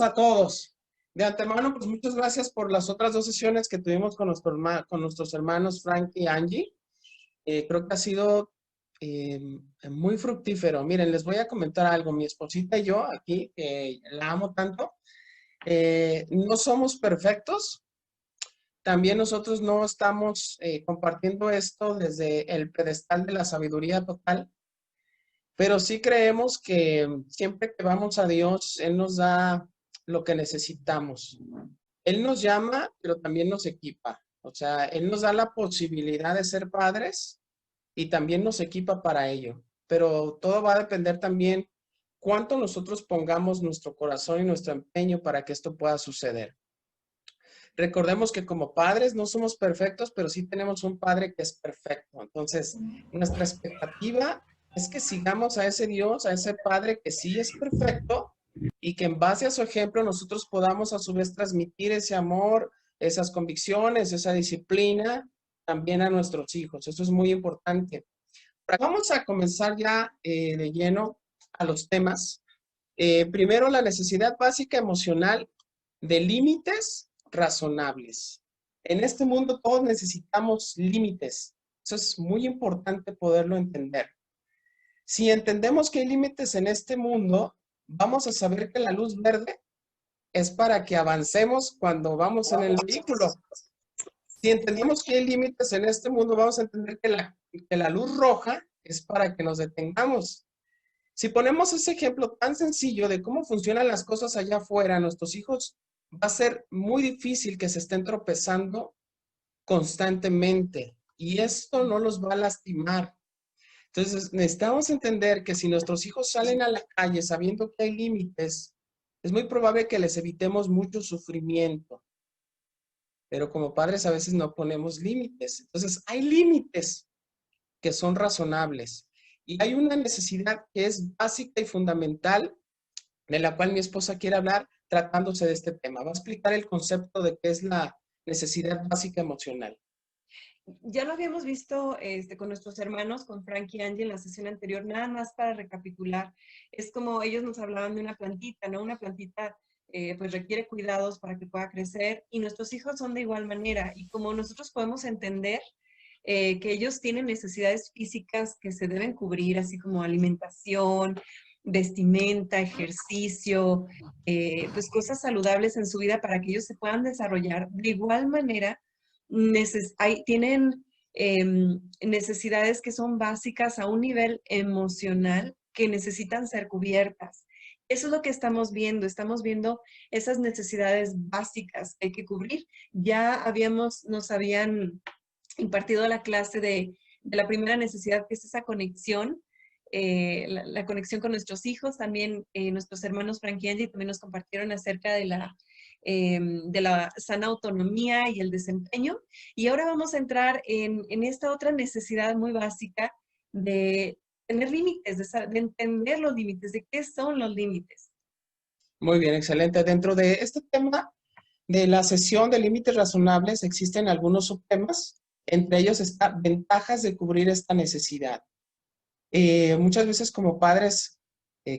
a todos. De antemano, pues muchas gracias por las otras dos sesiones que tuvimos con, con nuestros hermanos Frank y Angie. Creo que ha sido muy fructífero. Miren, les voy a comentar algo. Mi esposita y yo aquí, la amo tanto, no somos perfectos. También nosotros no estamos compartiendo esto desde el pedestal de la sabiduría total, pero sí creemos que siempre que vamos a Dios, Él nos da lo que necesitamos. Él nos llama, pero también nos equipa. O sea, Él nos da la posibilidad de ser padres y también nos equipa para ello. Pero todo va a depender también cuánto nosotros pongamos nuestro corazón y nuestro empeño para que esto pueda suceder. Recordemos que como padres no somos perfectos, pero sí tenemos un padre que es perfecto. Entonces, nuestra expectativa es que sigamos a ese Dios, a ese padre que sí es perfecto y que en base a su ejemplo nosotros podamos a su vez transmitir ese amor, esas convicciones, esa disciplina también a nuestros hijos. Eso es muy importante. Vamos a comenzar ya de lleno a los temas. Primero, la necesidad básica emocional de límites razonables. En este mundo todos necesitamos límites. Eso es muy importante poderlo entender. Si entendemos que hay límites en este mundo, vamos a saber que la luz verde es para que avancemos cuando vamos en el vehículo. Si entendemos que hay límites en este mundo, vamos a entender que la luz roja es para que nos detengamos. Si ponemos ese ejemplo tan sencillo de cómo funcionan las cosas allá afuera, nuestros hijos va a ser muy difícil que se estén tropezando constantemente y esto no los va a lastimar. Entonces, necesitamos entender que si nuestros hijos salen a la calle sabiendo que hay límites, es muy probable que les evitemos mucho sufrimiento. Pero como padres a veces no ponemos límites. Entonces, hay límites que son razonables. Y hay una necesidad que es básica y fundamental, de la cual mi esposa quiere hablar tratándose de este tema. Va a explicar el concepto de qué es la necesidad básica emocional. Ya lo habíamos visto con nuestros hermanos, con Frank y Angie en la sesión anterior, nada más para recapitular. Es como ellos nos hablaban de una plantita, ¿no? Una plantita pues requiere cuidados para que pueda crecer y nuestros hijos son de igual manera. Y como nosotros podemos entender que ellos tienen necesidades físicas que se deben cubrir, así como alimentación, vestimenta, ejercicio, pues cosas saludables en su vida para que ellos se puedan desarrollar. De igual manera, tienen necesidades que son básicas a un nivel emocional que necesitan ser cubiertas. Eso es lo que estamos viendo esas necesidades básicas que hay que cubrir. Ya nos habían impartido la clase de la primera necesidad, que es esa conexión, la conexión con nuestros hijos. También nuestros hermanos Frank y Angie también nos compartieron acerca de la sana autonomía y el desempeño. Y ahora vamos a entrar en esta otra necesidad muy básica de tener límites, de entender los límites, de qué son los límites. Muy bien, excelente. Dentro de este tema de la sesión de límites razonables existen algunos subtemas. Entre ellos está ventajas de cubrir esta necesidad. Muchas veces como padres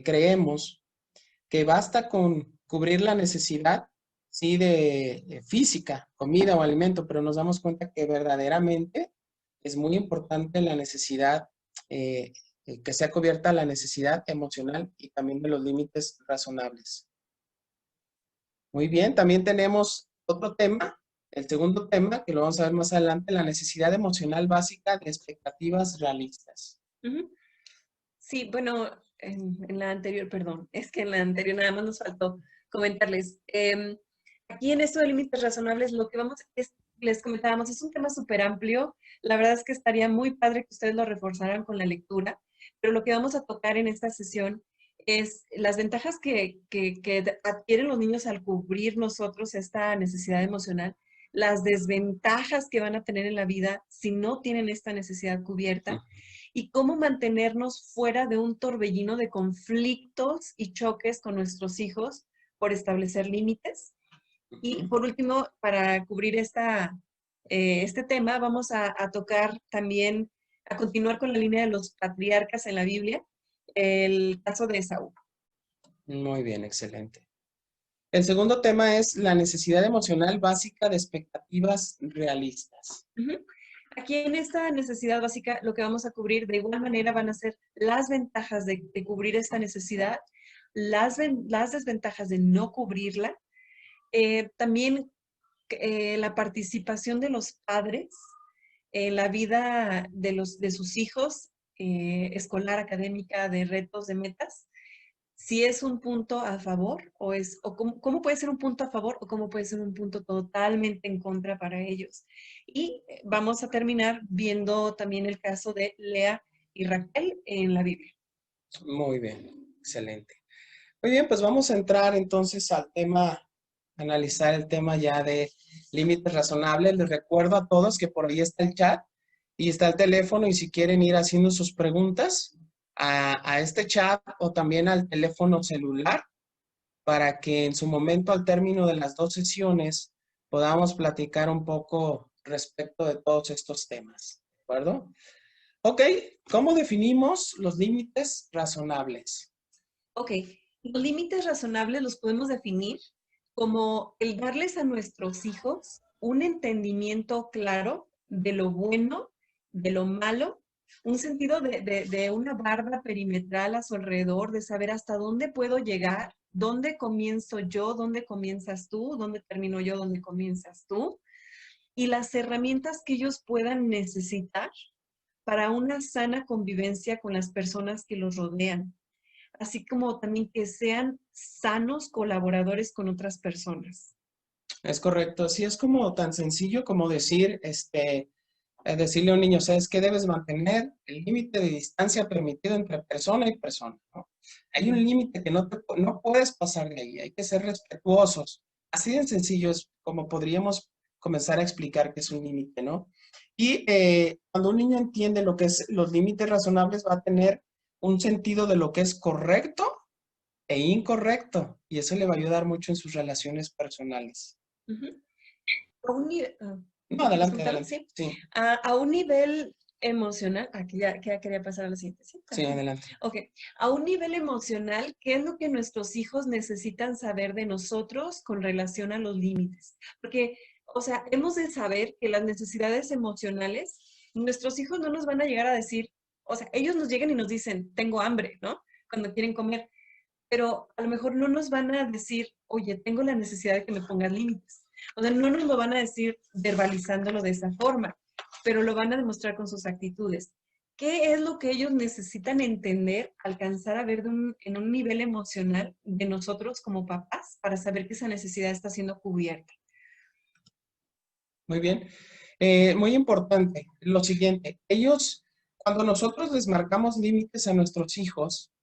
creemos que basta con cubrir la necesidad, sí, de física, comida o alimento, pero nos damos cuenta que verdaderamente es muy importante la necesidad, que sea cubierta la necesidad emocional y también de los límites razonables. Muy bien, también tenemos otro tema, el segundo tema, que lo vamos a ver más adelante, la necesidad emocional básica de expectativas realistas. Uh-huh. Sí, bueno, en la anterior, perdón, es que en la anterior nada más nos faltó comentarles. Aquí en esto de límites razonables, lo que les comentábamos, es un tema súper amplio. La verdad es que estaría muy padre que ustedes lo reforzaran con la lectura, pero lo que vamos a tocar en esta sesión es las ventajas que adquieren los niños al cubrir nosotros esta necesidad emocional, las desventajas que van a tener en la vida si no tienen esta necesidad cubierta y cómo mantenernos fuera de un torbellino de conflictos y choques con nuestros hijos por establecer límites. Y por último, para cubrir este tema, vamos a tocar también, a continuar con la línea de los patriarcas en la Biblia, el caso de Esaú. Muy bien, excelente. El segundo tema es la necesidad emocional básica de expectativas realistas. Ujú. Aquí en esta necesidad básica lo que vamos a cubrir de igual manera van a ser las ventajas de cubrir esta necesidad, las desventajas de no cubrirla, también la participación de los padres en la vida de sus hijos, escolar, académica, de retos, de metas, si es un punto a favor o cómo puede ser un punto a favor o cómo puede ser un punto totalmente en contra para ellos. Y vamos a terminar viendo también el caso de Lea y Raquel en la Biblia. Muy bien, excelente. Muy bien, pues vamos a entrar entonces al tema, analizar el tema ya de límites razonables. Les recuerdo a todos que por ahí está el chat y está el teléfono y si quieren ir haciendo sus preguntas a este chat o también al teléfono celular para que en su momento al término de las dos sesiones podamos platicar un poco respecto de todos estos temas. ¿De acuerdo? Ok, ¿cómo definimos los límites razonables? Ok, los límites razonables los podemos definir como el darles a nuestros hijos un entendimiento claro de lo bueno, de lo malo, un sentido de una barda perimetral a su alrededor, de saber hasta dónde puedo llegar, dónde comienzo yo, dónde comienzas tú, dónde termino yo, dónde comienzas tú, y las herramientas que ellos puedan necesitar para una sana convivencia con las personas que los rodean, así como también que sean sanos colaboradores con otras personas. Es correcto, sí es como tan sencillo como decir, decirle a un niño, ¿sabes qué? Debes mantener el límite de distancia permitido entre persona y persona, ¿no? Hay un límite que no puedes pasar de ahí, hay que ser respetuosos. Así de sencillo es como podríamos comenzar a explicar qué es un límite, ¿no? Y cuando un niño entiende lo que es los límites razonables, va a tener un sentido de lo que es correcto e incorrecto, y eso le va a ayudar mucho en sus relaciones personales. Ujú. A un nivel, No, ¿me quieres adelante, contarlo? adelante. Sí. Sí, A un nivel emocional, aquí ya quería pasar a la siguiente, ¿sí? sí, adelante. Ok, a un nivel emocional, ¿qué es lo que nuestros hijos necesitan saber de nosotros con relación a los límites? Porque, o sea, hemos de saber que las necesidades emocionales, nuestros hijos no nos van a llegar a decir, o sea, ellos nos llegan y nos dicen, tengo hambre, ¿no? Cuando quieren comer, pero a lo mejor no nos van a decir, oye, tengo la necesidad de que me pongas límites. O sea, no nos lo van a decir verbalizándolo de esa forma, pero lo van a demostrar con sus actitudes. ¿Qué es lo que ellos necesitan entender, alcanzar a ver en un nivel emocional de nosotros como papás para saber que esa necesidad está siendo cubierta? Muy bien. Muy importante. Lo siguiente, ellos, cuando nosotros les marcamos límites a nuestros hijos,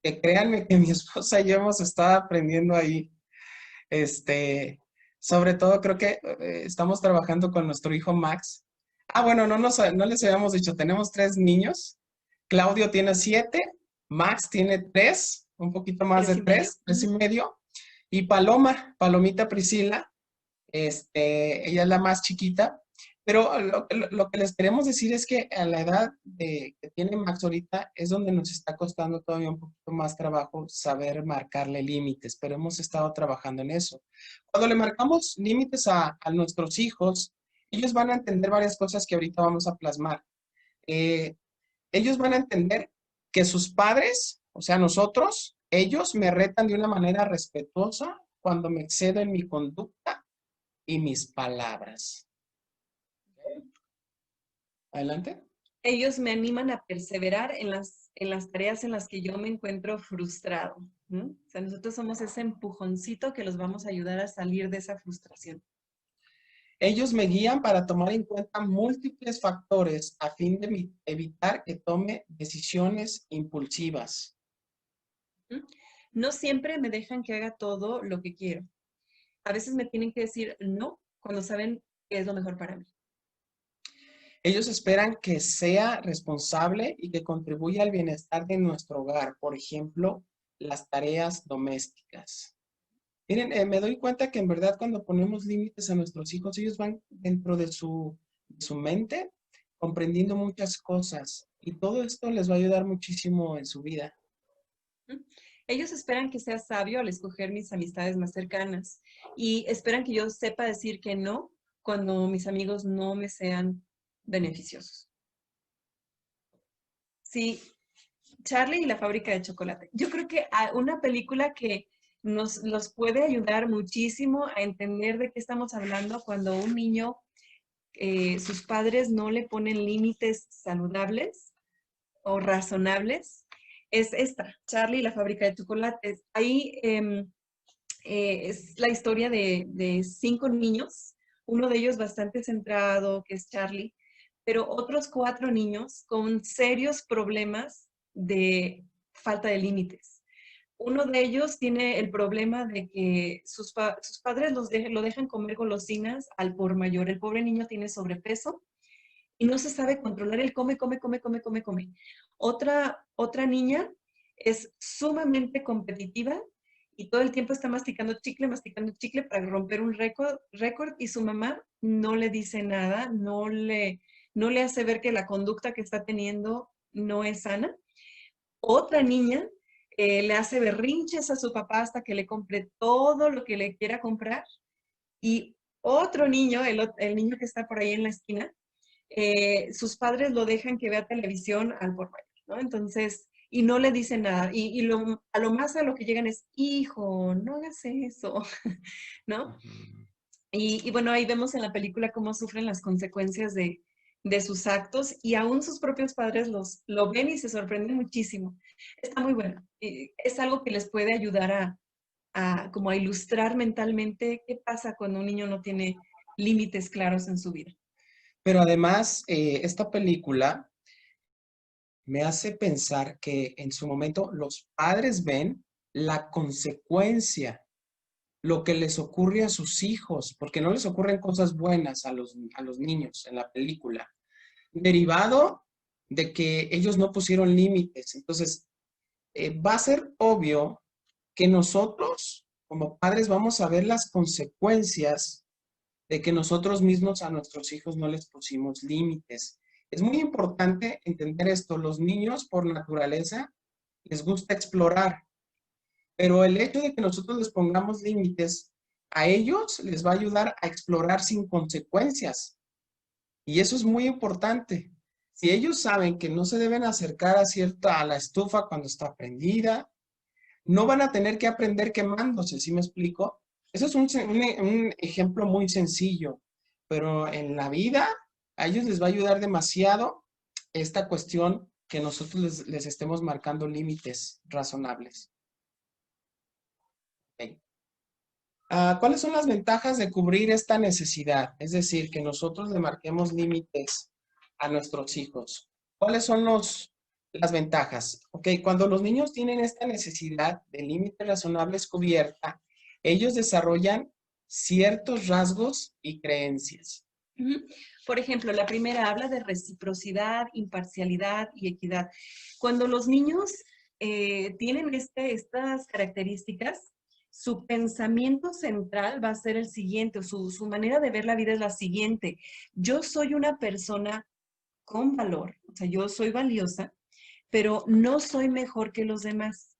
que créanme que mi esposa y yo hemos estado aprendiendo ahí, sobre todo creo que estamos trabajando con nuestro hijo Max. Ah, bueno, no les habíamos dicho, tenemos 3 niños. Claudio tiene 7, Max tiene 3, un poquito más de 3 y medio. 3 y medio. Y Palomita Priscila, ella es la más chiquita, pero lo que les queremos decir es que a la edad que tiene Max ahorita es donde nos está costando todavía un poquito más trabajo saber marcarle límites, pero hemos estado trabajando en eso. Cuando le marcamos límites a nuestros hijos, ellos van a entender varias cosas que ahorita vamos a plasmar. Eh, Ellos van a entender que sus padres, o sea, nosotros, ellos me retan de una manera respetuosa cuando me excedo en mi conducta y mis palabras. Adelante. Ellos me animan a perseverar en las tareas en las que yo me encuentro frustrado. ¿No? O sea, nosotros somos ese empujoncito que los vamos a ayudar a salir de esa frustración. Ellos me guían para tomar en cuenta múltiples factores a fin de evitar que tome decisiones impulsivas. ¿Mm? No siempre me dejan que haga todo lo que quiero. A veces me tienen que decir no cuando saben que es lo mejor para mí. Ellos esperan que sea responsable y que contribuya al bienestar de nuestro hogar, por ejemplo, las tareas domésticas. Miren, me doy cuenta que en verdad cuando ponemos límites a nuestros hijos, ellos van dentro de su mente comprendiendo muchas cosas y todo esto les va a ayudar muchísimo en su vida. ¿Mm? Ellos esperan que sea sabio al escoger mis amistades más cercanas y esperan que yo sepa decir que no cuando mis amigos no me sean beneficiosos. Sí, Charlie y la fábrica de chocolate. Yo creo que una película que nos puede ayudar muchísimo a entender de qué estamos hablando cuando un niño, sus padres no le ponen límites saludables o razonables, es esta, Charlie y la fábrica de chocolates. Ahí es la historia de 5 niños, uno de ellos bastante centrado, que es Charlie, pero otros 4 niños con serios problemas de falta de límites. Uno de ellos tiene el problema de que sus padres lo dejan comer golosinas al por mayor. El pobre niño tiene sobrepeso y no se sabe controlar. Él come, come, come, come, come, come. Otra niña es sumamente competitiva y todo el tiempo está masticando chicle para romper un récord y su mamá no le dice nada, no le hace ver que la conducta que está teniendo no es sana. Otra niña le hace berrinches a su papá hasta que le compre todo lo que le quiera comprar. Y otro niño, el niño que está por ahí en la esquina, sus padres lo dejan que vea televisión al por mayor, ¿no? Entonces, y no le dicen nada. A lo más a lo que llegan es, hijo, no hagas eso, ¿no? Y bueno, ahí vemos en la película cómo sufren las consecuencias de sus actos y aún sus propios padres lo ven y se sorprenden muchísimo. Está muy bueno. Es algo que les puede ayudar como a ilustrar mentalmente qué pasa cuando un niño no tiene límites claros en su vida. Pero además, esta película me hace pensar que en su momento los padres ven la consecuencia, lo que les ocurre a sus hijos, porque no les ocurren cosas buenas a los niños en la película, derivado de que ellos no pusieron límites. Entonces, va a ser obvio que nosotros, como padres, vamos a ver las consecuencias de que nosotros mismos a nuestros hijos no les pusimos límites. Es muy importante entender esto. Los niños, por naturaleza, les gusta explorar, pero el hecho de que nosotros les pongamos límites, a ellos les va a ayudar a explorar sin consecuencias. Y eso es muy importante. Si ellos saben que no se deben acercar a la estufa cuando está prendida, no van a tener que aprender quemándose, ¿sí me explico? Eso es un ejemplo muy sencillo, pero en la vida a ellos les va a ayudar demasiado esta cuestión que nosotros les estemos marcando límites razonables. Ok. ¿Cuáles son las ventajas de cubrir esta necesidad? Es decir, que nosotros le marquemos límites a nuestros hijos. ¿Cuáles son las ventajas? Ok, cuando los niños tienen esta necesidad de límites razonables cubierta, ellos desarrollan ciertos rasgos y creencias. Por ejemplo, la primera habla de reciprocidad, imparcialidad y equidad. Cuando los niños tienen estas características, su pensamiento central va a ser el siguiente, o su manera de ver la vida es la siguiente. Yo soy una persona con valor, o sea, yo soy valiosa, pero no soy mejor que los demás.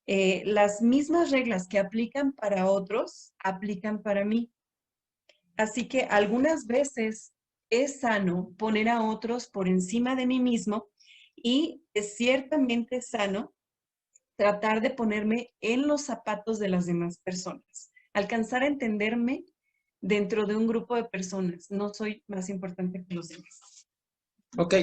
Las mismas reglas que aplican para otros, aplican para mí. Así que algunas veces es sano poner a otros por encima de mí mismo y es ciertamente sano tratar de ponerme en los zapatos de las demás personas, alcanzar a entenderme dentro de un grupo de personas. No soy más importante que los demás. Ok,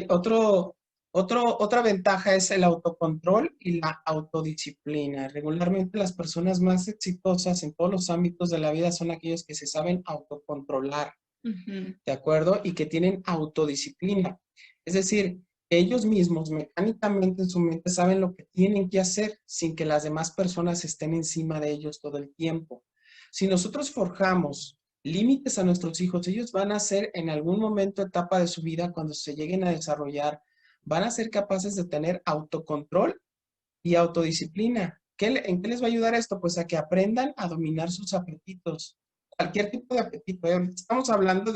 otra ventaja es el autocontrol y la autodisciplina. Regularmente las personas más exitosas en todos los ámbitos de la vida son aquellos que se saben autocontrolar, ¿de acuerdo? Y que tienen autodisciplina. Es decir, ellos mismos mecánicamente en su mente saben lo que tienen que hacer sin que las demás personas estén encima de ellos todo el tiempo. Si nosotros forjamos límites a nuestros hijos, ellos van a ser en algún momento, etapa de su vida, cuando se lleguen a desarrollar, van a ser capaces de tener autocontrol y autodisciplina. ¿En qué les va a ayudar esto? Pues a que aprendan a dominar sus apetitos. Cualquier tipo de apetito. Estamos hablando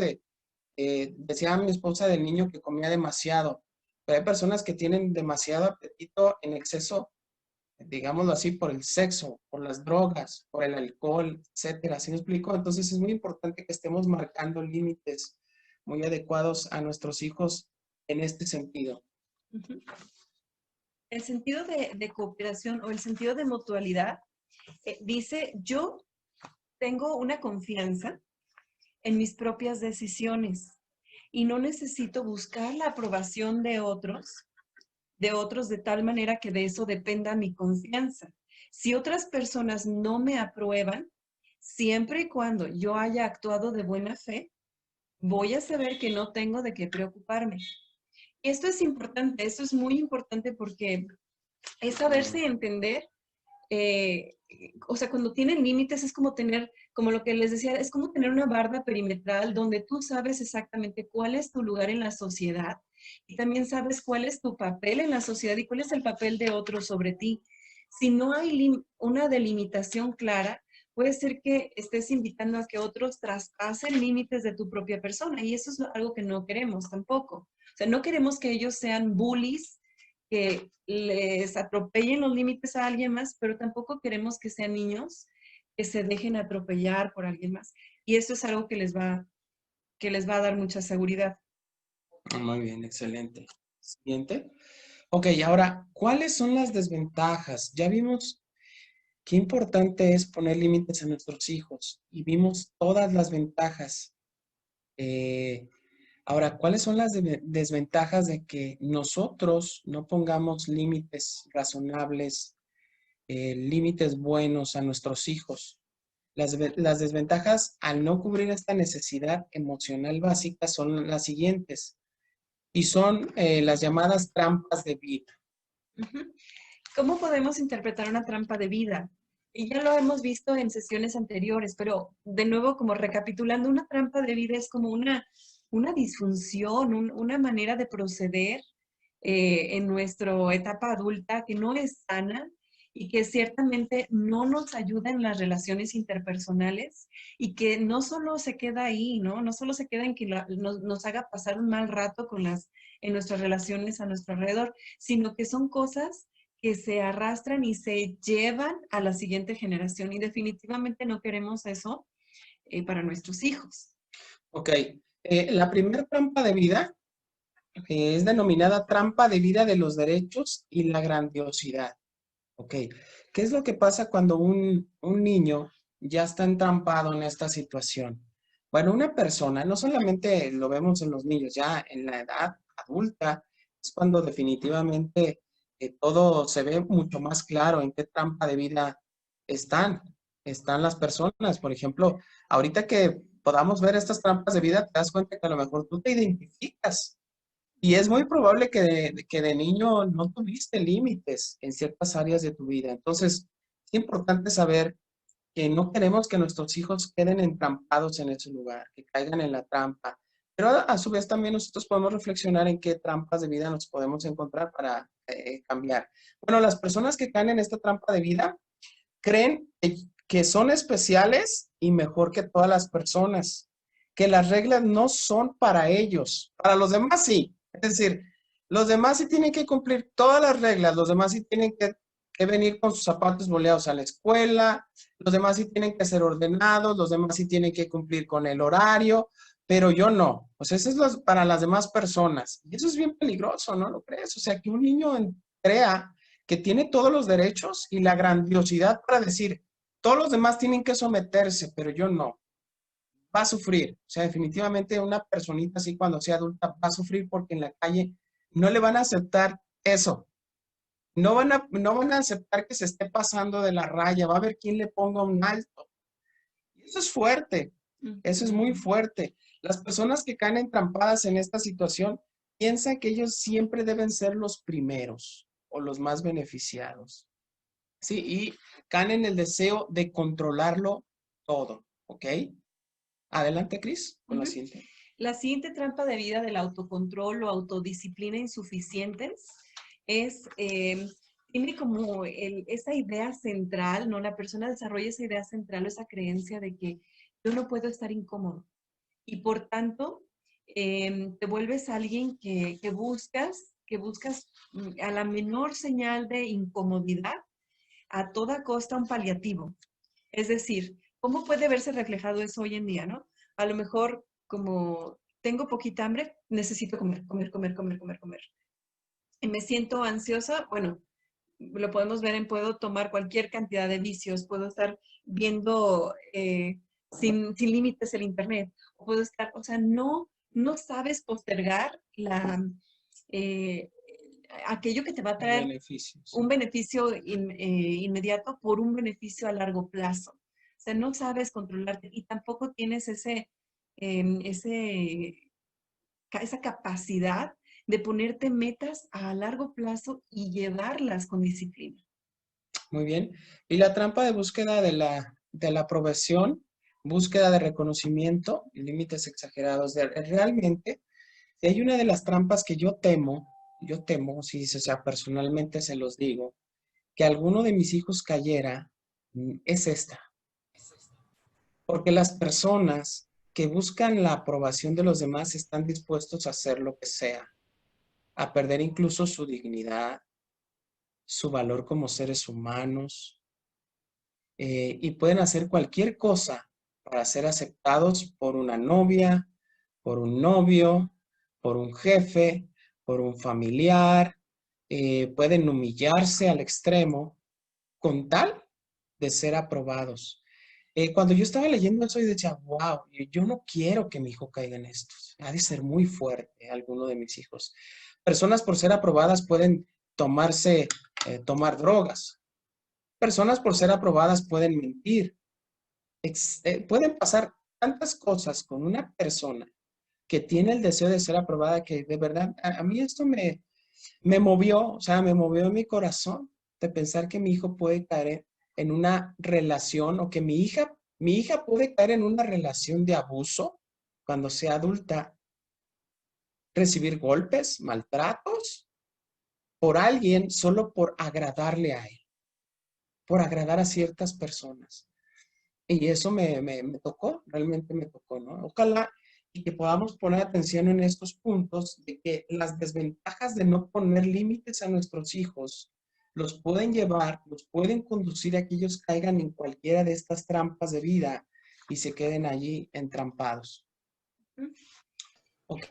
decía mi esposa del niño que comía demasiado, pero hay personas que tienen demasiado apetito en exceso digámoslo así, por el sexo, por las drogas, por el alcohol, etcétera. ¿Sí me explico? Entonces es muy importante que estemos marcando límites muy adecuados a nuestros hijos en este sentido. Ujú. El sentido de cooperación o el sentido de mutualidad dice, yo tengo una confianza en mis propias decisiones y no necesito buscar la aprobación de otros de tal manera que de eso dependa mi confianza. Si otras personas no me aprueban, siempre y cuando yo haya actuado de buena fe, voy a saber que no tengo de qué preocuparme. Esto es importante, esto es muy importante porque es saberse entender. eh, o sea, cuando tienen límites es como tener, como lo que les decía, es como tener una barda perimetral donde tú sabes exactamente cuál es tu lugar en la sociedad y también sabes cuál es tu papel en la sociedad y cuál es el papel de otros sobre ti. Si no hay una delimitación clara, puede ser que estés invitando a que otros traspasen límites de tu propia persona y eso es algo que no queremos tampoco. O sea, no queremos que ellos sean bullies que les atropellen los límites a alguien más, pero tampoco queremos que sean niños que se dejen atropellar por alguien más. Y eso es algo que les va a dar mucha seguridad. Muy bien, excelente. Siguiente. Ok, ahora, ¿cuáles son las desventajas? Ya vimos qué importante es poner límites a nuestros hijos y vimos todas las ventajas. Eh, Ahora, ¿cuáles son las desventajas de que nosotros no pongamos límites razonables, límites buenos a nuestros hijos? Las desventajas al no cubrir esta necesidad emocional básica son las siguientes y son las llamadas trampas de vida. Ujú. ¿Cómo podemos interpretar una trampa de vida? Y ya lo hemos visto en sesiones anteriores, pero de nuevo, como recapitulando, una trampa de vida es como una disfunción, una manera de proceder en nuestra etapa adulta que no es sana y que ciertamente no nos ayuda en las relaciones interpersonales y que no solo se queda ahí, ¿no? No solo se queda en que nos haga pasar un mal rato en nuestras relaciones a nuestro alrededor, sino que son cosas que se arrastran y se llevan a la siguiente generación y definitivamente no queremos eso para nuestros hijos. Ok, la primera trampa de vida es denominada trampa de vida de los derechos y la grandiosidad. Ok, ¿qué es lo que pasa cuando un niño ya está entrampado en esta situación? Bueno, una persona, no solamente lo vemos en los niños, ya en la edad adulta, es cuando definitivamente todo se ve mucho más claro en qué trampa de vida están, están las personas. Por ejemplo, ahorita que podamos ver estas trampas de vida, te das cuenta que a lo mejor tú te identificas y es muy probable que de niño no tuviste límites en ciertas áreas de tu vida. Entonces, es importante saber que no queremos que nuestros hijos queden entrampados en ese lugar, que caigan en la trampa. Pero a su vez también nosotros podemos reflexionar en qué trampas de vida nos podemos encontrar para cambiar. Bueno, las personas que caen en esta trampa de vida creen que son especiales y mejor que todas las personas, que las reglas no son para ellos, para los demás sí. Es decir, los demás sí tienen que cumplir todas las reglas, los demás sí tienen que venir con sus zapatos boleados a la escuela, los demás sí tienen que ser ordenados, los demás sí tienen que cumplir con el horario, pero yo no. O sea, eso es para las demás personas. Y eso es bien peligroso, ¿no lo crees? O sea, que un niño crea que tiene todos los derechos y la grandiosidad para decir, todos los demás tienen que someterse, pero yo no. Va a sufrir. O sea, definitivamente una personita así cuando sea adulta va a sufrir porque en la calle no le van a aceptar eso. No van a aceptar que se esté pasando de la raya. Va a haber quien le ponga un alto. Y eso es fuerte. Eso es muy fuerte. Las personas que caen entrampadas en esta situación piensan que ellos siempre deben ser los primeros o los más beneficiados. Sí, y caen en el deseo de controlarlo todo, ¿ok? Adelante, Cris, con la Ujú. siguiente. La siguiente trampa de vida del autocontrol o autodisciplina insuficientes es, tiene como esa idea central, ¿no? La persona desarrolla esa idea central o esa creencia de que yo no puedo estar incómodo y por tanto te vuelves alguien que buscas a la menor señal de incomodidad, a toda costa un paliativo. Es decir, ¿cómo puede verse reflejado eso hoy en día, no? A lo mejor, como tengo poquita hambre, necesito comer, comer, comer, comer, comer, comer. Y me siento ansiosa, bueno, lo podemos ver en puedo tomar cualquier cantidad de vicios, puedo estar viendo sin límites el internet, o puedo estar, o sea, no sabes postergar eh, aquello que te va a traer Beneficios. un beneficio inmediato por un beneficio a largo plazo. O sea, no sabes controlarte y tampoco tienes esa capacidad de ponerte metas a largo plazo y llevarlas con disciplina. Muy bien. Y la trampa de búsqueda de la aprobación, búsqueda de reconocimiento, límites exagerados. Realmente, si hay una de las trampas que yo temo, sí, o sea, personalmente se los digo, que alguno de mis hijos cayera, es esta. Porque las personas que buscan la aprobación de los demás están dispuestos a hacer lo que sea, a perder incluso su dignidad, su valor como seres humanos, y pueden hacer cualquier cosa para ser aceptados por una novia, por un novio, por un jefe, por un familiar. Pueden humillarse al extremo con tal de ser aprobados. Cuando yo estaba leyendo eso, yo decía, wow, yo no quiero que mi hijo caiga en esto. Ha de ser muy fuerte alguno de mis hijos. Personas por ser aprobadas pueden tomar drogas. Personas por ser aprobadas pueden mentir. Pueden pasar tantas cosas con una persona que tiene el deseo de ser aprobada que de verdad a mí esto me movió, o sea, me movió mi corazón de pensar que mi hijo puede caer en una relación o que mi hija puede caer en una relación de abuso cuando sea adulta, recibir golpes, maltratos por alguien solo por agradarle a él, por agradar a ciertas personas. Y eso me tocó, realmente me tocó, ¿no? Ojalá y que podamos poner atención en estos puntos de que las desventajas de no poner límites a nuestros hijos los pueden conducir a que ellos caigan en cualquiera de estas trampas de vida y se queden allí entrampados. Ok,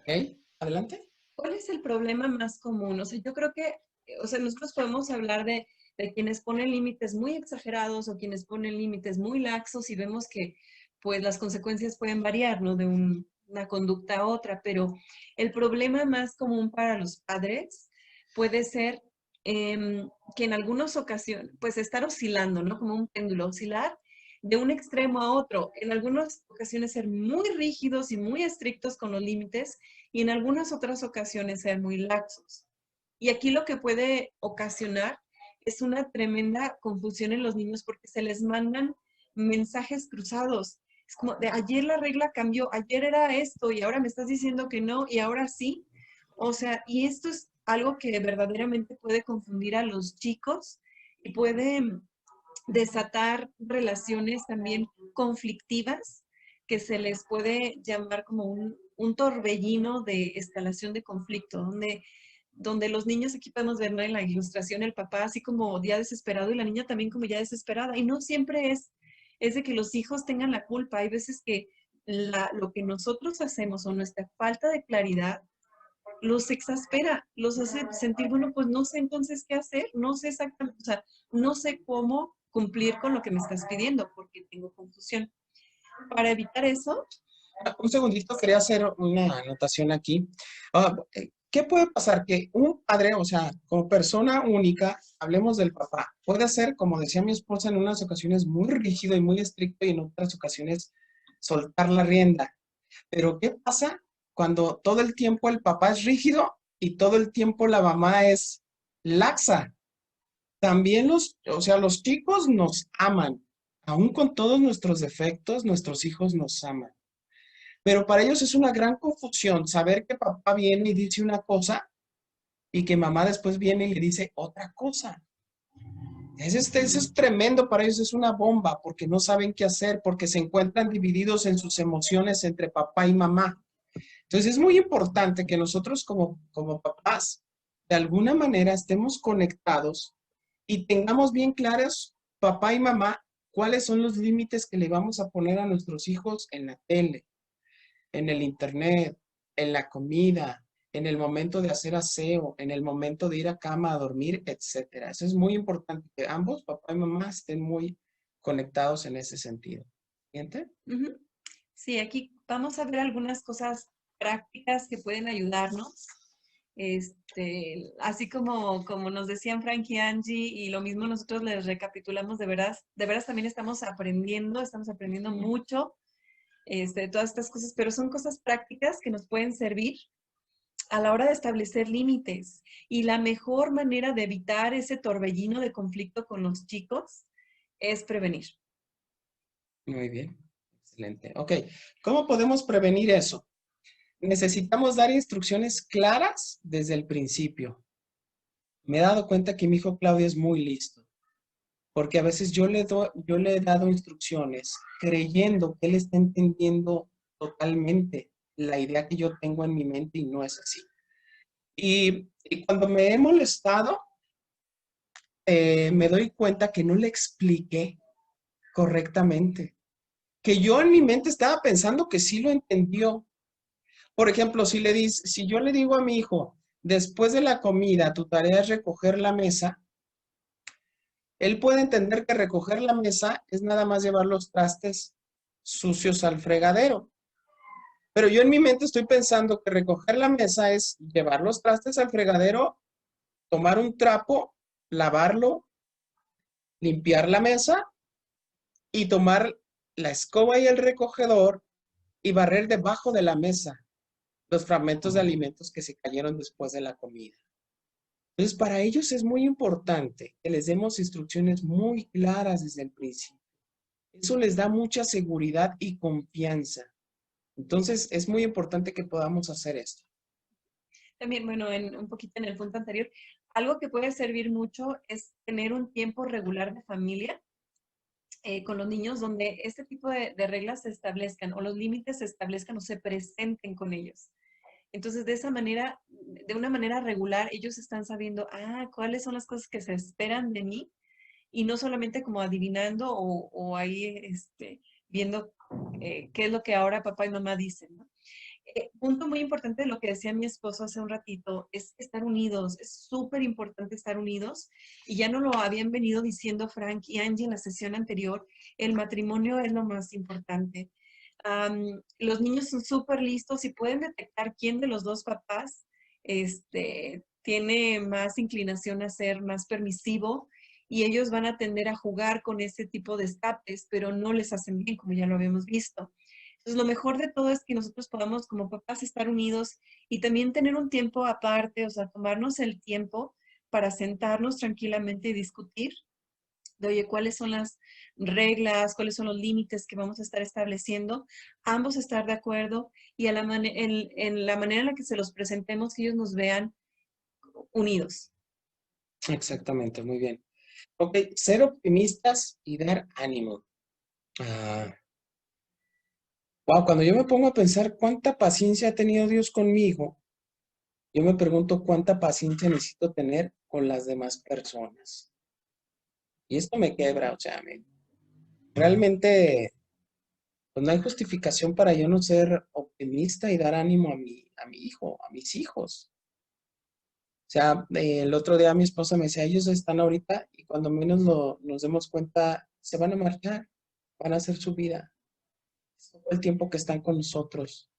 adelante. ¿Cuál es el problema más común? O sea, yo creo que, o sea, nosotros podemos hablar de quienes ponen límites muy exagerados o quienes ponen límites muy laxos y vemos que, pues, las consecuencias pueden variar, ¿no? De una conducta a otra, pero el problema más común para los padres puede ser que en algunas ocasiones, pues, estar oscilando, ¿no? Como un péndulo, oscilar de un extremo a otro. En algunas ocasiones ser muy rígidos y muy estrictos con los límites y en algunas otras ocasiones ser muy laxos. Y aquí lo que puede ocasionar es una tremenda confusión en los niños porque se les mandan mensajes cruzados. Es como de ayer la regla cambió, ayer era esto y ahora me estás diciendo que no y ahora sí. O sea, y esto es algo que verdaderamente puede confundir a los chicos y puede desatar relaciones también conflictivas que se les puede llamar como un torbellino de escalación de conflicto, donde los niños, aquí podemos ver, ¿no? En la ilustración, el papá así como ya desesperado y la niña también como ya desesperada. Y no siempre es de que los hijos tengan la culpa. Hay veces que lo que nosotros hacemos o nuestra falta de claridad los exaspera, los hace sentir, bueno, pues no sé entonces qué hacer, no sé exactamente, o sea, no sé cómo cumplir con lo que me estás pidiendo porque tengo confusión. Para evitar eso, Un segundito, quería hacer una anotación aquí. ¿Qué puede pasar? Que un padre, o sea, como persona única, hablemos del papá, puede ser, como decía mi esposa, en unas ocasiones muy rígido y muy estricto y en otras ocasiones soltar la rienda. Pero ¿qué pasa cuando todo el tiempo el papá es rígido y todo el tiempo la mamá es laxa? También o sea, los chicos nos aman. Aún con todos nuestros defectos, nuestros hijos nos aman. Pero para ellos es una gran confusión saber que papá viene y dice una cosa y que mamá después viene y le dice otra cosa. Eso es tremendo para ellos, es una bomba porque no saben qué hacer, porque se encuentran divididos en sus emociones entre papá y mamá. Entonces es muy importante que nosotros como papás de alguna manera estemos conectados y tengamos bien claros, papá y mamá, cuáles son los límites que le vamos a poner a nuestros hijos en la tele, en el internet, en la comida, en el momento de hacer aseo, en el momento de ir a cama a dormir, etcétera. Eso es muy importante, que ambos, papá y mamá, estén muy conectados en ese sentido. ¿Siguiente? Ujú. Sí, aquí vamos a ver algunas cosas prácticas que pueden ayudarnos. Así como nos decían Frank y Angie, y lo mismo nosotros les recapitulamos, de veras también estamos aprendiendo mucho de todas estas cosas, pero son cosas prácticas que nos pueden servir a la hora de establecer límites. Y la mejor manera de evitar ese torbellino de conflicto con los chicos es prevenir. Muy bien, excelente. Ok, ¿cómo podemos prevenir eso? Necesitamos dar instrucciones claras desde el principio. Me he dado cuenta que mi hijo Claudio es muy listo, porque a veces yo le he dado instrucciones creyendo que él está entendiendo totalmente la idea que yo tengo en mi mente y no es así. Y cuando me he molestado, me doy cuenta que no le expliqué correctamente, que yo en mi mente estaba pensando que sí lo entendió. Por ejemplo, si yo le digo a mi hijo, después de la comida, tu tarea es recoger la mesa, él puede entender que recoger la mesa es nada más llevar los trastes sucios al fregadero. Pero yo en mi mente estoy pensando que recoger la mesa es llevar los trastes al fregadero, tomar un trapo, lavarlo, limpiar la mesa y tomar la escoba y el recogedor y barrer debajo de la mesa los fragmentos de alimentos que se cayeron después de la comida. Entonces, para ellos es muy importante que les demos instrucciones muy claras desde el principio. Eso les da mucha seguridad y confianza. Entonces, es muy importante que podamos hacer esto. También, bueno, un poquito en el punto anterior, algo que puede servir mucho es tener un tiempo regular de familia con los niños donde este tipo de reglas se establezcan o los límites se establezcan o se presenten con ellos. Entonces, de esa manera, de una manera regular, ellos están sabiendo, cuáles son las cosas que se esperan de mí y no solamente como adivinando o ahí viendo qué es lo que ahora papá y mamá dicen, ¿no? Punto muy importante de lo que decía mi esposo hace un ratito, es estar unidos, es súper importante estar unidos y ya no lo habían venido diciendo Frank y Angie en la sesión anterior, el matrimonio es lo más importante. Los niños son súper listos y pueden detectar quién de los dos papás tiene más inclinación a ser más permisivo y ellos van a tender a jugar con ese tipo de escapes, pero no les hacen bien, como ya lo habíamos visto. Entonces, lo mejor de todo es que nosotros podamos como papás estar unidos y también tener un tiempo aparte, o sea, tomarnos el tiempo para sentarnos tranquilamente y discutir de, oye, cuáles son las reglas, cuáles son los límites que vamos a estar estableciendo, ambos estar de acuerdo y en la manera en la que se los presentemos, que ellos nos vean unidos. Exactamente, muy bien. Ok, ser optimistas y dar ánimo. Wow, cuando yo me pongo a pensar cuánta paciencia ha tenido Dios conmigo, yo me pregunto cuánta paciencia necesito tener con las demás personas. Y esto me quebra, o sea, realmente pues no hay justificación para yo no ser optimista y dar ánimo a mi hijo, a mis hijos. O sea, el otro día mi esposa me decía, ellos están ahorita y cuando menos nos demos cuenta, se van a marchar, van a hacer su vida. Es todo el tiempo que están con nosotros.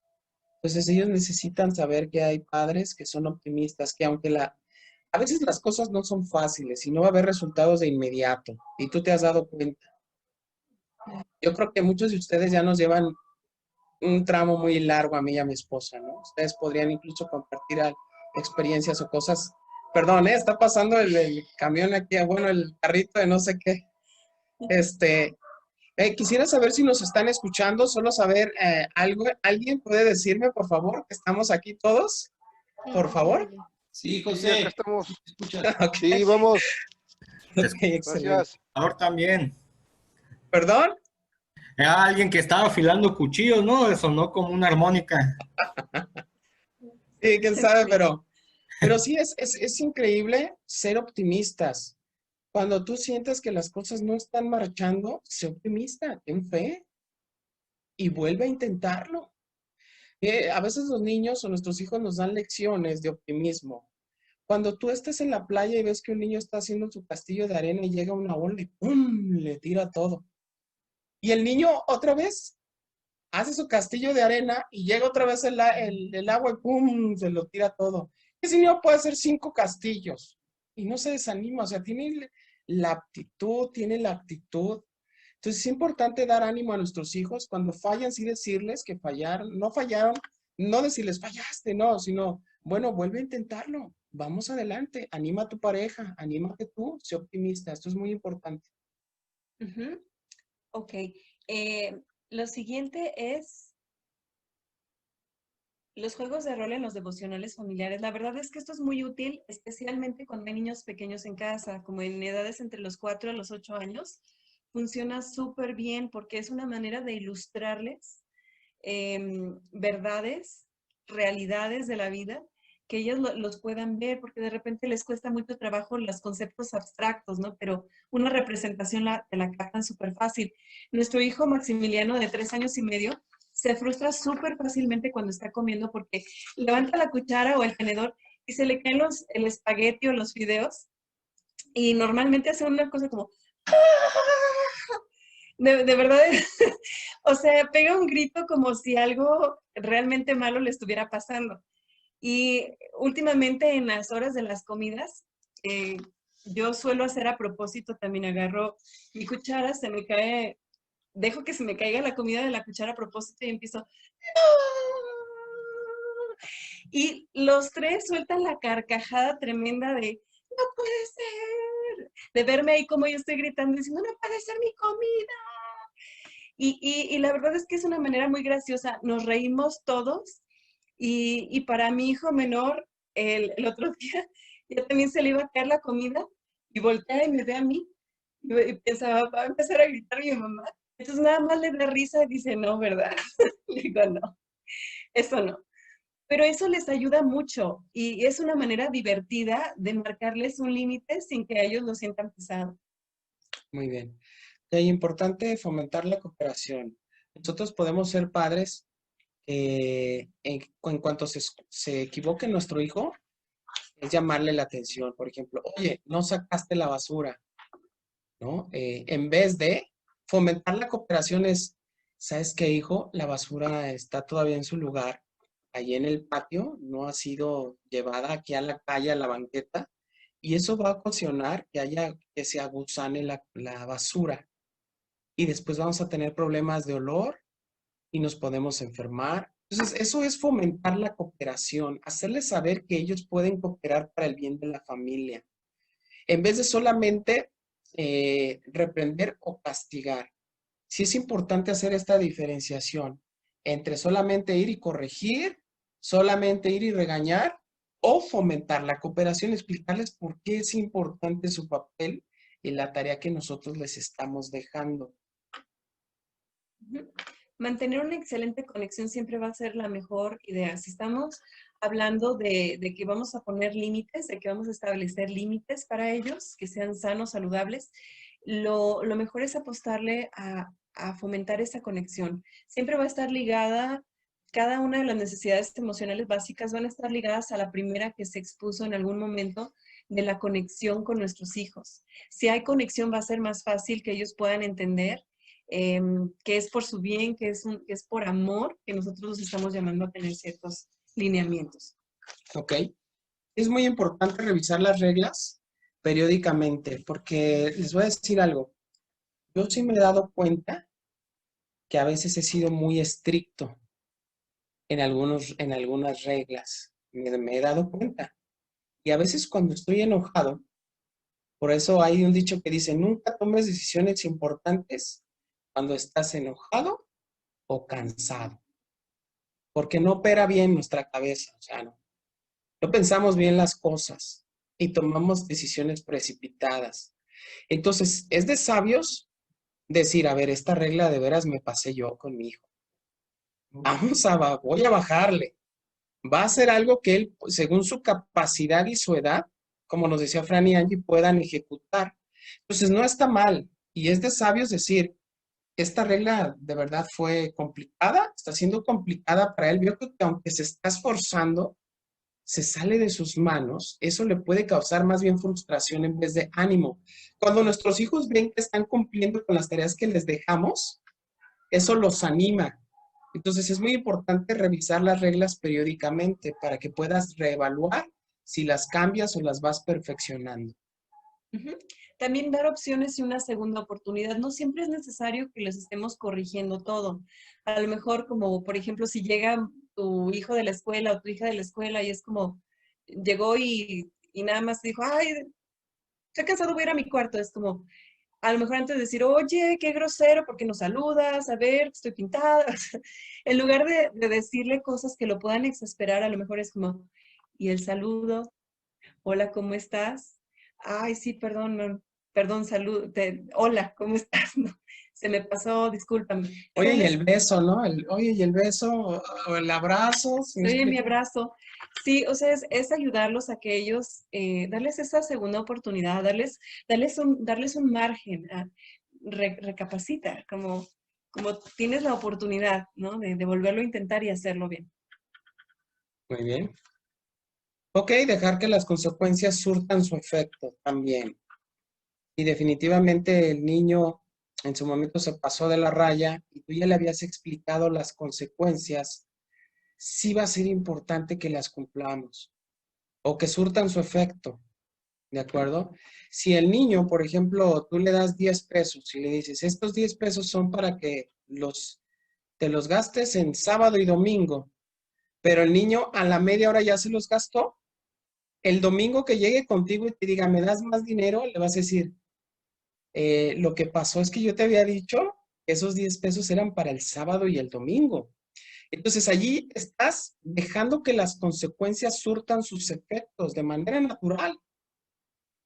Entonces ellos necesitan saber que hay padres que son optimistas, que a veces las cosas no son fáciles y no va a haber resultados de inmediato. Y tú te has dado cuenta. Yo creo que muchos de ustedes ya nos llevan un tramo muy largo a mí y a mi esposa, ¿no? Ustedes podrían incluso compartir experiencias o cosas. Perdón, está pasando el camión aquí, bueno, el carrito de no sé qué. Quisiera saber si nos están escuchando, solo saber algo. ¿Alguien puede decirme, por favor, que estamos aquí todos? Por favor. Sí, Sí, acá José, estamos. ¿te escuchas? Ok, Sí, vamos. ok, excelente. Gracias. Ahora también. ¿Perdón? Era alguien que estaba afilando cuchillos, ¿no? Sonó como una armónica. Sí, quién sabe, Sí. pero sí es increíble ser optimistas. Cuando tú sientes que las cosas no están marchando, sé optimista, ten fe y vuelve a intentarlo. A veces los niños o nuestros hijos nos dan lecciones de optimismo. Cuando tú estés en la playa y ves que un niño está haciendo su castillo de arena y llega una ola y ¡pum! Le tira todo. Y el niño otra vez hace su castillo de arena y llega otra vez el agua y ¡pum! Se lo tira todo. Ese niño puede hacer 5 castillos y no se desanima, o sea, tiene la aptitud, tiene la actitud. Entonces es importante dar ánimo a nuestros hijos cuando fallan, sí decirles que fallaron, no decirles fallaste, no, sino, bueno, vuelve a intentarlo, vamos adelante, anima a tu pareja, anímate tú, sé optimista, esto es muy importante. Ujú. Ok. Lo siguiente es los juegos de rol en los devocionales familiares. La verdad es que esto es muy útil, especialmente cuando hay niños pequeños en casa, como en edades entre los 4 a los 8 años. Funciona súper bien porque es una manera de ilustrarles verdades, realidades de la vida, que ellos los puedan ver, porque de repente les cuesta mucho trabajo los conceptos abstractos, ¿no? Pero una representación te la captan súper fácil. Nuestro hijo Maximiliano, de 3 años y medio, se frustra súper fácilmente cuando está comiendo porque levanta la cuchara o el tenedor y se le caen el espagueti o los fideos y normalmente hace una cosa como... De verdad, o sea, pega un grito como si algo realmente malo le estuviera pasando. Y últimamente en las horas de las comidas, yo suelo hacer a propósito, también agarro mi cuchara, se me cae, dejo que se me caiga la comida de la cuchara a propósito y empiezo, ¡no! Y los tres sueltan la carcajada tremenda de, no puede ser, de verme ahí como yo estoy gritando, diciendo, no puede ser mi comida. Y la verdad es que es una manera muy graciosa, nos reímos todos y para mi hijo menor, el otro día, ya también se le iba a caer la comida y voltea y me ve a mí y pensaba, va a empezar a gritar mi mamá. Entonces nada más le da risa y dice, no, ¿verdad? Le digo, no, eso no. Pero eso les ayuda mucho y es una manera divertida de marcarles un límite sin que ellos lo sientan pesado. Muy bien. Es importante fomentar la cooperación. Nosotros podemos ser padres en cuanto se equivoque nuestro hijo, es llamarle la atención. Por ejemplo, oye, no sacaste la basura, ¿no? En vez de fomentar la cooperación es, ¿sabes qué, hijo? La basura está todavía en su lugar, allí en el patio, no ha sido llevada aquí a la calle, a la banqueta, y eso va a ocasionar que se aguzane la basura. Y después vamos a tener problemas de olor y nos podemos enfermar. Entonces, eso es fomentar la cooperación, hacerles saber que ellos pueden cooperar para el bien de la familia, en vez de solamente reprender o castigar. Sí es importante hacer esta diferenciación entre solamente ir y corregir, solamente ir y regañar o fomentar la cooperación, explicarles por qué es importante su papel y la tarea que nosotros les estamos dejando. Mantener una excelente conexión siempre va a ser la mejor idea. Si estamos hablando de que vamos a poner límites, de que vamos a establecer límites para ellos, que sean sanos, saludables, lo mejor es apostarle a fomentar esa conexión. Siempre va a estar ligada, cada una de las necesidades emocionales básicas van a estar ligadas a la primera que se expuso en algún momento de la conexión con nuestros hijos. Si hay conexión, va a ser más fácil que ellos puedan entender que es por su bien, que es por amor, que nosotros los estamos llamando a tener ciertos lineamientos. ¿Ok? Es muy importante revisar las reglas periódicamente, porque les voy a decir algo. Yo sí me he dado cuenta que a veces he sido muy estricto en algunas reglas. Me he dado cuenta. Y a veces cuando estoy enojado, por eso hay un dicho que dice, nunca tomes decisiones importantes cuando estás enojado o cansado, porque no opera bien nuestra cabeza, o sea, no pensamos bien las cosas y tomamos decisiones precipitadas. Entonces, es de sabios decir, a ver, esta regla de veras me pasé yo con mi hijo. Voy a bajarle. Va a ser algo que él, según su capacidad y su edad, como nos decía Fran y Angie, puedan ejecutar. Entonces no está mal y es de sabios decir, esta regla de verdad fue complicada, está siendo complicada para él. Veo que aunque se está esforzando, se sale de sus manos, eso le puede causar más bien frustración en vez de ánimo. Cuando nuestros hijos ven que están cumpliendo con las tareas que les dejamos, eso los anima. Entonces es muy importante revisar las reglas periódicamente para que puedas reevaluar si las cambias o las vas perfeccionando. Ujú. También dar opciones y una segunda oportunidad. No siempre es necesario que les estemos corrigiendo todo. A lo mejor, como por ejemplo, si llega tu hijo de la escuela o tu hija de la escuela y es como, llegó y nada más dijo, ay, estoy cansado, voy a ir a mi cuarto. Es como, a lo mejor antes de decir, oye, qué grosero, ¿por qué no saludas? A ver, estoy pintada. En lugar de decirle cosas que lo puedan exasperar, a lo mejor es como, y el saludo, hola, ¿cómo estás? Ay, sí, perdón, perdón, salud, hola, ¿cómo estás? No, se me pasó, discúlpame. Oye, y Darles, el beso, ¿no? Oye, y el beso o el abrazo, ¿sí me oye, mi explico? abrazo. Sí, o sea, es ayudarlos a que ellos, darles esa segunda oportunidad, darles un margen, recapacita, como tienes la oportunidad, ¿no? De volverlo a intentar y hacerlo bien. Muy bien. Ok, dejar que las consecuencias surtan su efecto también. Y definitivamente el niño en su momento se pasó de la raya y tú ya le habías explicado las consecuencias, sí va a ser importante que las cumplamos o que surtan su efecto, ¿de acuerdo? Si el niño, por ejemplo, tú le das 10 pesos y le dices, estos 10 pesos son para que te los gastes en sábado y domingo, pero el niño a la media hora ya se los gastó, el domingo que llegue contigo y te diga, ¿me das más dinero? Le vas a decir, lo que pasó es que yo te había dicho que esos 10 pesos eran para el sábado y el domingo. Entonces allí estás dejando que las consecuencias surtan sus efectos de manera natural.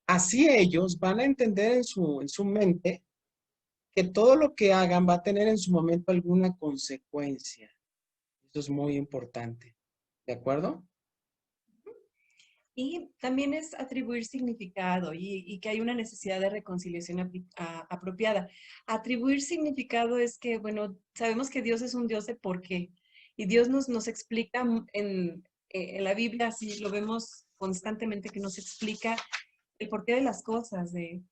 Así ellos van a entender en su mente que todo lo que hagan va a tener en su momento alguna consecuencia. Eso es muy importante. ¿De acuerdo? Y también es atribuir significado y que hay una necesidad de reconciliación apropiada. Atribuir significado es que, bueno, sabemos que Dios es un Dios de por qué. Y Dios nos explica en la Biblia, así lo vemos constantemente, que nos explica el porqué de las cosas, de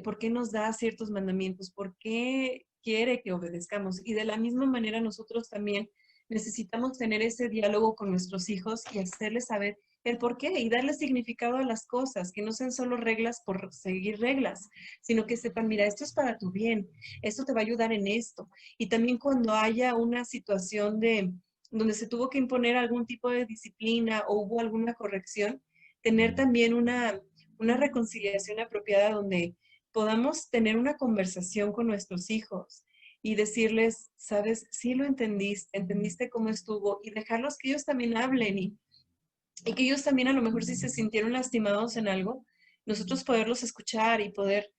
por qué nos da ciertos mandamientos, por qué quiere que obedezcamos. Y de la misma manera nosotros también necesitamos tener ese diálogo con nuestros hijos y hacerles saber el por qué y darle significado a las cosas, que no sean solo reglas por seguir reglas, sino que sepan, mira, esto es para tu bien, esto te va a ayudar en esto. Y también cuando haya una situación de donde se tuvo que imponer algún tipo de disciplina o hubo alguna corrección, tener también una reconciliación apropiada donde podamos tener una conversación con nuestros hijos y decirles, sabes, sí lo entendiste, entendiste cómo estuvo y dejarlos que ellos también hablen y que ellos también a lo mejor si se sintieron lastimados en algo, nosotros poderlos escuchar y poder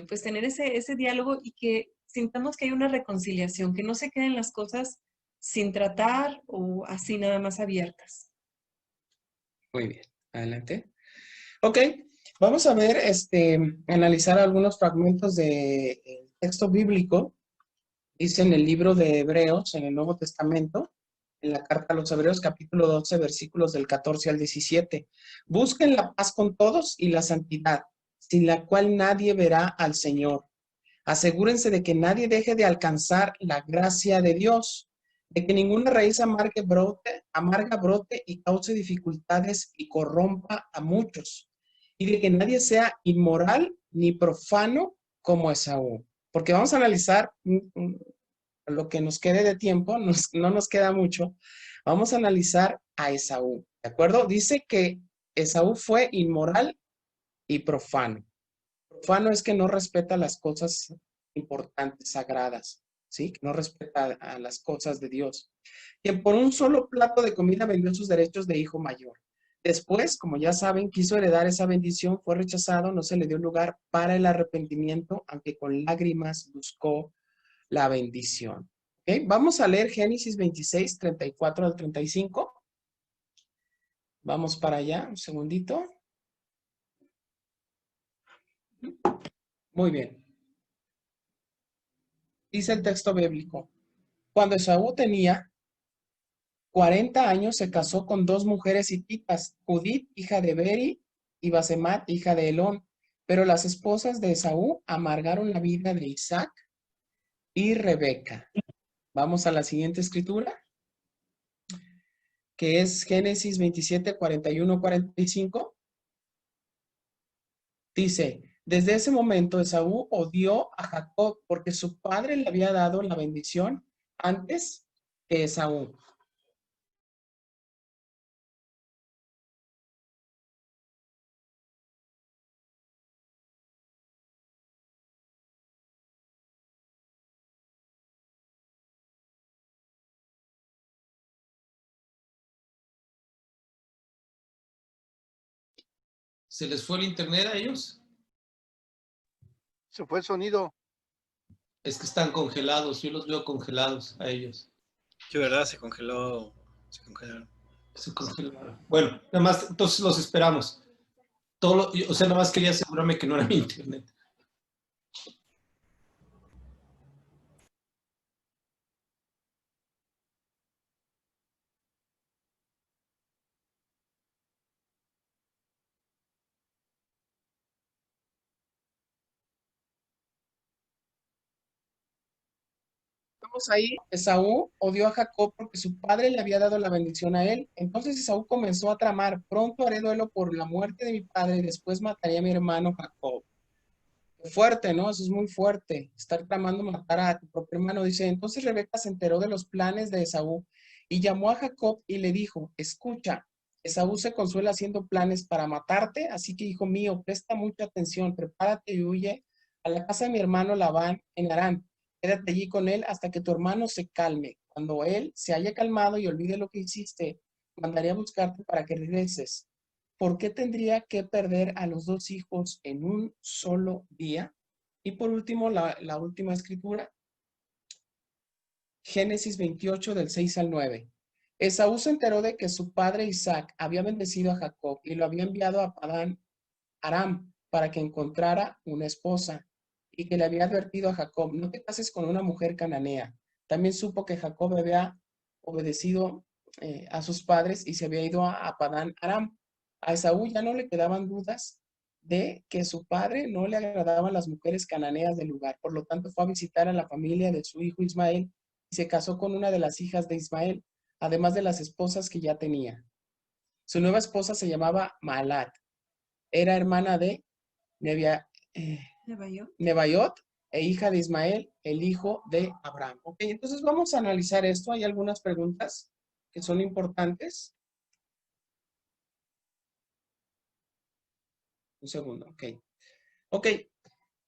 pues tener ese diálogo y que sintamos que hay una reconciliación, que no se queden las cosas sin tratar o así nada más abiertas. Muy bien. Adelante. Ok, vamos a ver, analizar algunos fragmentos del texto bíblico. Dice en el libro de Hebreos, en el Nuevo Testamento, en la carta a los Hebreos, capítulo 12, versículos del 14 al 17. Busquen la paz con todos y la santidad, sin la cual nadie verá al Señor. Asegúrense de que nadie deje de alcanzar la gracia de Dios, de que ninguna raíz amarga brote y cause dificultades y corrompa a muchos, y de que nadie sea inmoral ni profano como Esaú. Porque vamos a analizar lo que nos quede de tiempo, no nos queda mucho, vamos a analizar a Esaú, ¿de acuerdo? Dice que Esaú fue inmoral y profano. Profano es que no respeta las cosas importantes, sagradas, ¿sí? Que no respeta a las cosas de Dios. Quien por un solo plato de comida vendió sus derechos de hijo mayor. Después, como ya saben, quiso heredar esa bendición, fue rechazado, no se le dio lugar para el arrepentimiento, aunque con lágrimas buscó la bendición. ¿Okay? Vamos a leer Génesis 26, 34 al 35. Vamos para allá, un segundito. Muy bien. Dice el texto bíblico. Cuando Esaú tenía 40 años, se casó con dos mujeres hititas, Judith, hija de Beri, y Basemat, hija de Elón. Pero las esposas de Esaú amargaron la vida de Isaac y Rebeca. Vamos a la siguiente escritura, que es Génesis 27, 41, 45. Dice, desde ese momento Esaú odió a Jacob porque su padre le había dado la bendición antes que Esaú. ¿Se les fue el internet a ellos? Se fue el sonido. Es que están congelados, yo los veo congelados a ellos. Sí, ¿verdad? Se congeló. Se congelaron. Se congelaron. Bueno, nada más, entonces los esperamos. O sea, nada más quería asegurarme que no era mi internet. Vamos ahí, Esaú odió a Jacob porque su padre le había dado la bendición a él. Entonces Esaú comenzó a tramar, pronto haré duelo por la muerte de mi padre y después mataré a mi hermano Jacob. Fuerte, ¿no? Eso es muy fuerte, estar tramando matar a tu propio hermano. Dice, entonces Rebeca se enteró de los planes de Esaú y llamó a Jacob y le dijo, escucha, Esaú se consuela haciendo planes para matarte, así que hijo mío, presta mucha atención, prepárate y huye a la casa de mi hermano Labán en Harán. Quédate allí con él hasta que tu hermano se calme. Cuando él se haya calmado y olvide lo que hiciste, mandaré a buscarte para que regreses. ¿Por qué tendría que perder a los dos hijos en un solo día? Y por último, la última escritura, Génesis 28 del 6 al 9. Esaú se enteró de que su padre Isaac había bendecido a Jacob y lo había enviado a Padán Aram para que encontrara una esposa y que le había advertido a Jacob, no te cases con una mujer cananea. También supo que Jacob había obedecido a sus padres y se había ido a Padán Aram. A Esaú ya no le quedaban dudas de que su padre no le agradaban las mujeres cananeas del lugar. Por lo tanto, fue a visitar a la familia de su hijo Ismael y se casó con una de las hijas de Ismael, además de las esposas que ya tenía. Su nueva esposa se llamaba Maalat. Era hermana de Nebaiot e hija de Ismael, el hijo de Abraham. Ok, entonces vamos a analizar esto. Hay algunas preguntas que son importantes. Un segundo, ok. Ok,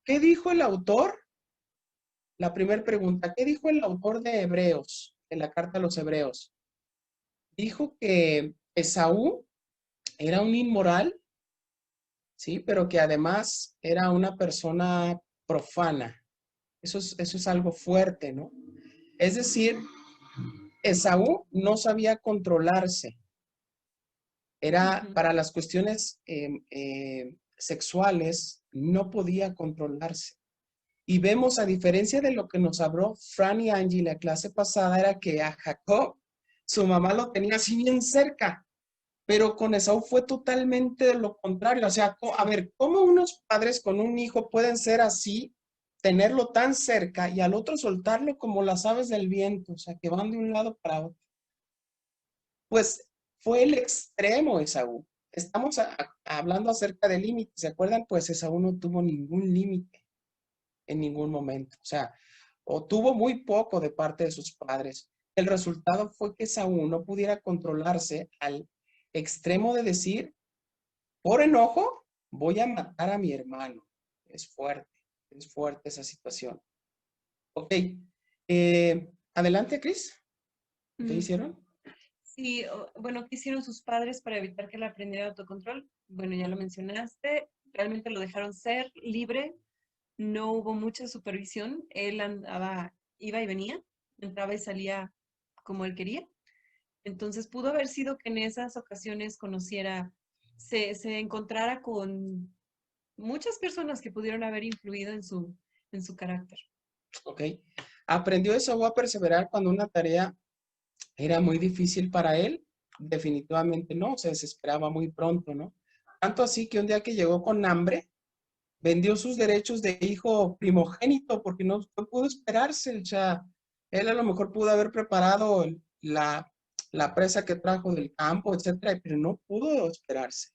¿qué dijo el autor? La primera pregunta, ¿qué dijo el autor de Hebreos, en la carta a los Hebreos? Dijo que Esaú era un inmoral, ¿sí? Pero que además era una persona profana. Eso es algo fuerte, ¿no? Es decir, Esaú no sabía controlarse. Era para las cuestiones sexuales, no podía controlarse. Y vemos, a diferencia de lo que nos habló Fran y Angie la clase pasada, era que a Jacob, su mamá lo tenía así bien cerca, pero con Esaú fue totalmente lo contrario. O sea, a ver, ¿cómo unos padres con un hijo pueden ser así, tenerlo tan cerca y al otro soltarlo como las aves del viento? O sea, que van de un lado para otro. Pues fue el extremo Esaú. Estamos hablando acerca de límites, ¿se acuerdan? Pues Esaú no tuvo ningún límite en ningún momento. O sea, o tuvo muy poco de parte de sus padres. El resultado fue que Esaú no pudiera controlarse al extremo de decir, por enojo, voy a matar a mi hermano. Es fuerte esa situación. Ok, adelante, Cris. ¿Qué hicieron? Sí, bueno, ¿qué hicieron sus padres para evitar que él aprendiera autocontrol? Bueno, ya lo mencionaste, realmente lo dejaron ser libre, no hubo mucha supervisión, él andaba, iba y venía, entraba y salía como él quería. Entonces pudo haber sido que en esas ocasiones conociera, se encontrara con muchas personas que pudieron haber influido en su carácter. ¿Ok? ¿Aprendió Esaú a perseverar cuando una tarea era muy difícil para él? Definitivamente no, se desesperaba muy pronto, ¿no? Tanto así que un día que llegó con hambre, vendió sus derechos de hijo primogénito porque no pudo esperarse. O sea, él a lo mejor pudo haber preparado la presa que trajo del campo, etcétera, pero no pudo esperarse,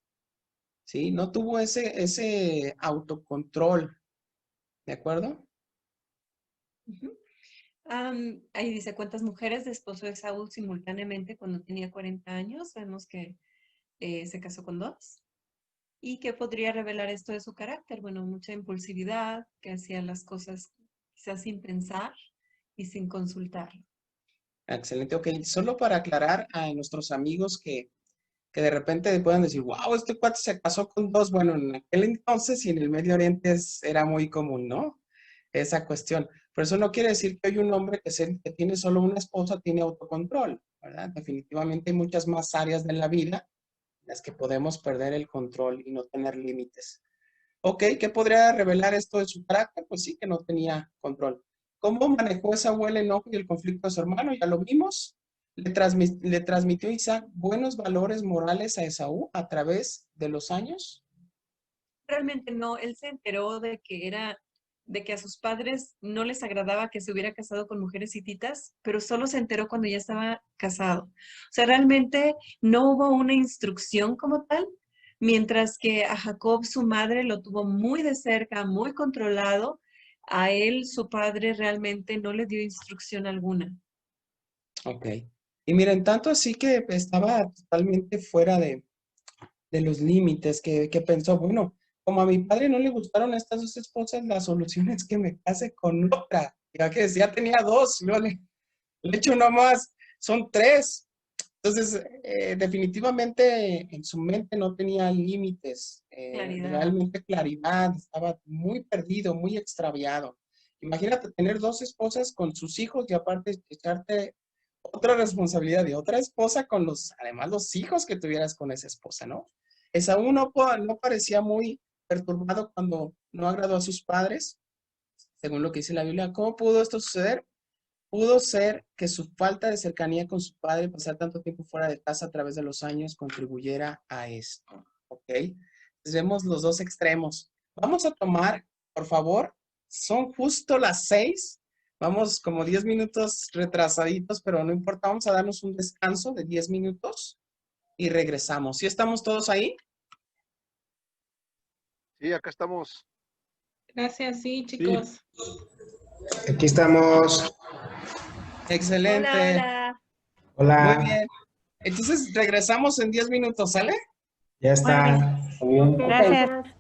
¿sí? No tuvo ese autocontrol, ¿de acuerdo? Ujú. Ahí dice, ¿cuántas mujeres desposó Esaú simultáneamente cuando tenía 40 años? Vemos que se casó con 2. ¿Y qué podría revelar esto de su carácter? Bueno, mucha impulsividad, que hacía las cosas quizás sin pensar y sin consultar. Excelente, ok. Solo para aclarar a nuestros amigos que de repente puedan decir, wow, este cuate se casó con 2. Bueno, en aquel entonces y en el Medio Oriente era muy común, ¿no? Esa cuestión. Pero eso no quiere decir que hay un hombre que tiene solo una esposa, tiene autocontrol, ¿verdad? Definitivamente hay muchas más áreas de la vida en las que podemos perder el control y no tener límites. Ok, ¿qué podría revelar esto de su carácter? Pues sí, que no tenía control. ¿Cómo manejó esa abuela el enojo y el conflicto de su hermano? Ya lo vimos. Le transmitió Isaac buenos valores morales a Esaú a través de los años. Realmente no, él se enteró de que a sus padres no les agradaba que se hubiera casado con mujeres hititas, pero solo se enteró cuando ya estaba casado. O sea, realmente no hubo una instrucción como tal, mientras que a Jacob su madre lo tuvo muy de cerca, muy controlado. A él su padre realmente no le dio instrucción alguna. Ok. Y miren, tanto así que estaba totalmente fuera de los límites, que pensó, bueno, como a mi padre no le gustaron estas 2 esposas, la solución es que me case con otra. Ya que decía, tenía 2, luego le echo uno más, son 3. Entonces, definitivamente en su mente no tenía límites, Claridad. realmente claridad, estaba muy perdido, muy extraviado. Imagínate tener 2 esposas con sus hijos y aparte echarte otra responsabilidad de otra esposa con además los hijos que tuvieras con esa esposa, ¿no? Esaú no parecía muy perturbado cuando no agradó a sus padres, según lo que dice la Biblia. ¿Cómo pudo esto suceder? Pudo ser que su falta de cercanía con su padre, pasar tanto tiempo fuera de casa a través de los años, contribuyera a esto, ¿ok? Entonces vemos los 2 extremos. Vamos a tomar, por favor, son justo las 6. Vamos como 10 minutos retrasaditos, pero no importa, vamos a darnos un descanso de 10 minutos y regresamos. ¿Sí estamos todos ahí? Sí, acá estamos. Gracias, sí, Sí, chicos. Aquí estamos. Excelente. Hola, Hola. Muy bien. Entonces regresamos en 10 minutos, ¿sale? Ya está. Muy bien. Ok. gracias.